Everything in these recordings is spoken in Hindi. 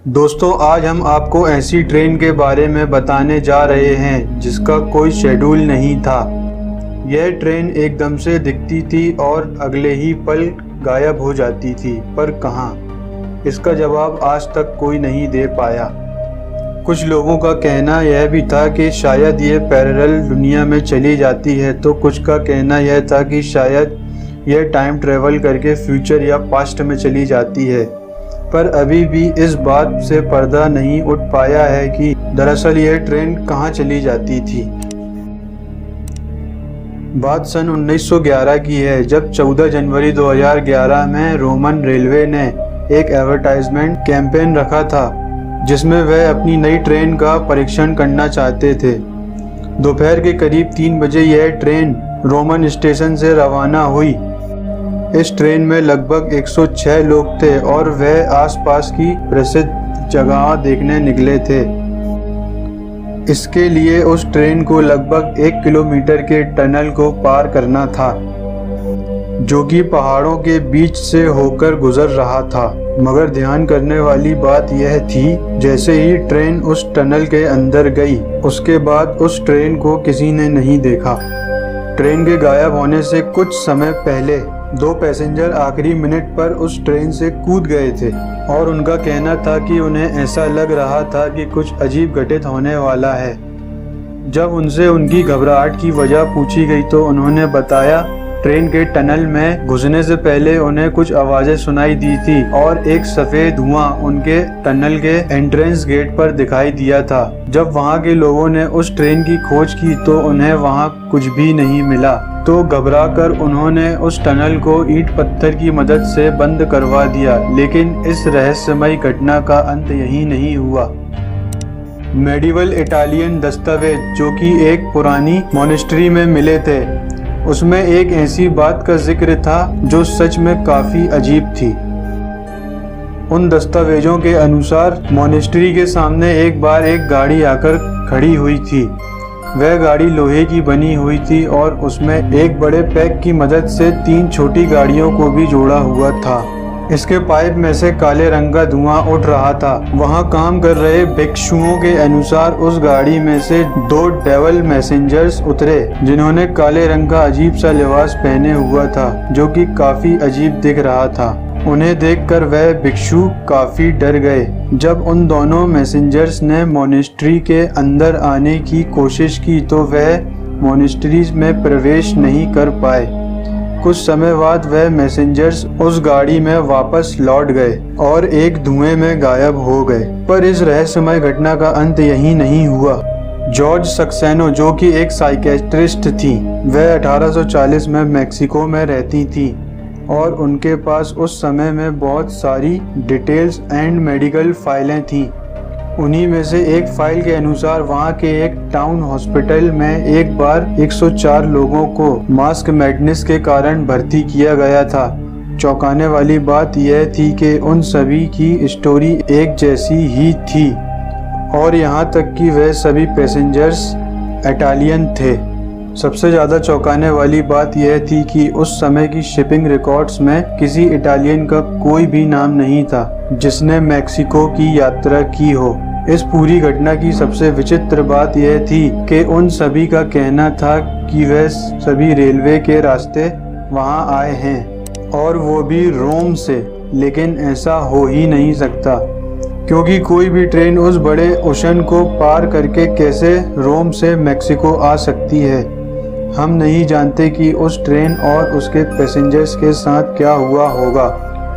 दोस्तों, आज हम आपको ऐसी ट्रेन के बारे में बताने जा रहे हैं जिसका कोई शेड्यूल नहीं था। यह ट्रेन एकदम से दिखती थी और अगले ही पल गायब हो जाती थी, पर कहाँ? इसका जवाब आज तक कोई नहीं दे पाया। कुछ लोगों का कहना यह भी था कि शायद ये पैरेलल दुनिया में चली जाती है, तो कुछ का कहना यह था कि शायद यह टाइम ट्रेवल करके फ्यूचर या पास्ट में चली जाती है। पर अभी भी इस बात से पर्दा नहीं उठ पाया है कि दरअसल यह ट्रेन कहाँ चली जाती थी। बात सन 1911 की है, जब 14 जनवरी 2011 में रोमन रेलवे ने एक एडवर्टाइजमेंट कैंपेन रखा था जिसमें वह अपनी नई ट्रेन का परीक्षण करना चाहते थे। दोपहर के करीब 3 बजे यह ट्रेन रोमन स्टेशन से रवाना हुई। इस ट्रेन में लगभग 106 लोग थे और वह आसपास की प्रसिद्ध जगह देखने निकले थे। इसके लिए उस ट्रेन को लगभग 1 किलोमीटर के टनल को पार करना था जो कि पहाड़ों के बीच से होकर गुजर रहा था। मगर ध्यान करने वाली बात यह थी, जैसे ही ट्रेन उस टनल के अंदर गई उसके बाद उस ट्रेन को किसी ने नहीं देखा। ट्रेन के गायब होने से कुछ समय पहले 2 पैसेंजर आखिरी मिनट पर उस ट्रेन से कूद गए थे और उनका कहना था कि उन्हें ऐसा लग रहा था कि कुछ अजीब घटित होने वाला है। जब उनसे उनकी घबराहट की वजह पूछी गई तो उन्होंने बताया ट्रेन के टनल में घुसने से पहले उन्हें कुछ आवाजें सुनाई दी थी और एक सफेद धुआं उनके टनल के एंट्रेंस गेट पर दिखाई दिया था। जब वहां के लोगों ने उस ट्रेन की खोज की तो उन्हें वहां कुछ भी नहीं मिला, तो घबराकर उन्होंने उस टनल को ईंट पत्थर की मदद से बंद करवा दिया। लेकिन इस रहस्यमयी घटना का अंत यही नहीं हुआ। मेडिवल इटालियन दस्तावेज जो कि एक पुरानी मॉनेस्ट्री में मिले थे, उसमें एक ऐसी बात का जिक्र था जो सच में काफी अजीब थी। उन दस्तावेजों के अनुसार मॉनेस्ट्री के सामने एक बार एक गाड़ी आकर खड़ी हुई थी। वह गाड़ी लोहे की बनी हुई थी और उसमें एक बड़े पैक की मदद से 3 छोटी गाड़ियों को भी जोड़ा हुआ था। इसके पाइप में से काले रंग का धुआं उठ रहा था। वहां काम कर रहे भिक्षुओं के अनुसार उस गाड़ी में से 2 डेवल मैसेंजर्स उतरे जिन्होंने काले रंग का अजीब सा लिबास पहने हुआ था जो कि काफी अजीब दिख रहा था। उन्हें देखकर वह भिक्षु काफी डर गए। जब उन दोनों मैसेंजर्स ने मॉनेस्ट्री के अंदर आने की कोशिश की तो वह मॉनेस्ट्री में प्रवेश नहीं कर पाए। कुछ समय बाद वह मैसेंजर्स उस गाड़ी में वापस लौट गए और एक धुएं में गायब हो गए। पर इस रहस्यमय घटना का अंत यही नहीं हुआ। जॉर्ज सक्सेनो जो कि एक साइकेट्रिस्ट थी, वह 1840 में मेक्सिको में रहती थी और उनके पास उस समय में बहुत सारी डिटेल्स एंड मेडिकल फाइलें थीं। उन्हीं में से एक फाइल के अनुसार वहां के एक टाउन हॉस्पिटल में एक बार 104 लोगों को मास्क मैडनेस के कारण भर्ती किया गया था। चौंकाने वाली बात यह थी कि उन सभी की स्टोरी एक जैसी ही थी और यहाँ तक कि वह सभी पैसेंजर्स इटालियन थे। सबसे ज़्यादा चौंकाने वाली बात यह थी कि उस समय की शिपिंग रिकॉर्ड्स में किसी इटालियन का कोई भी नाम नहीं था जिसने मेक्सिको की यात्रा की हो। इस पूरी घटना की सबसे विचित्र बात यह थी कि उन सभी का कहना था कि वह सभी रेलवे के रास्ते वहां आए हैं और वो भी रोम से। लेकिन ऐसा हो ही नहीं सकता क्योंकि कोई भी ट्रेन उस बड़े ओशन को पार करके कैसे रोम से मेक्सिको आ सकती है। हम नहीं जानते कि उस ट्रेन और उसके पैसेंजर्स के साथ क्या हुआ होगा।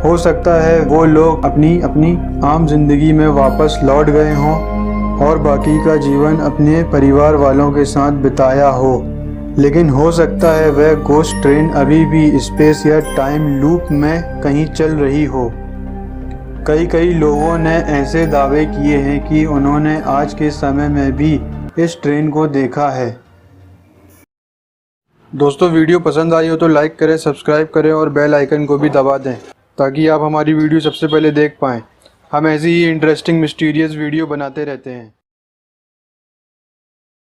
हो सकता है वो लोग अपनी अपनी आम जिंदगी में वापस लौट गए हों और बाकी का जीवन अपने परिवार वालों के साथ बिताया हो। लेकिन हो सकता है वह गोस्ट ट्रेन अभी भी स्पेस या टाइम लूप में कहीं चल रही हो। कई लोगों ने ऐसे दावे किए हैं कि उन्होंने आज के समय में भी इस ट्रेन को देखा है। दोस्तों, वीडियो पसंद आई हो तो लाइक करें, सब्सक्राइब करें और बेल आइकन को भी दबा दें ताकि आप हमारी वीडियो सबसे पहले देख पाएँ। हम ऐसी ही इंटरेस्टिंग मिस्टीरियस वीडियो बनाते रहते हैं।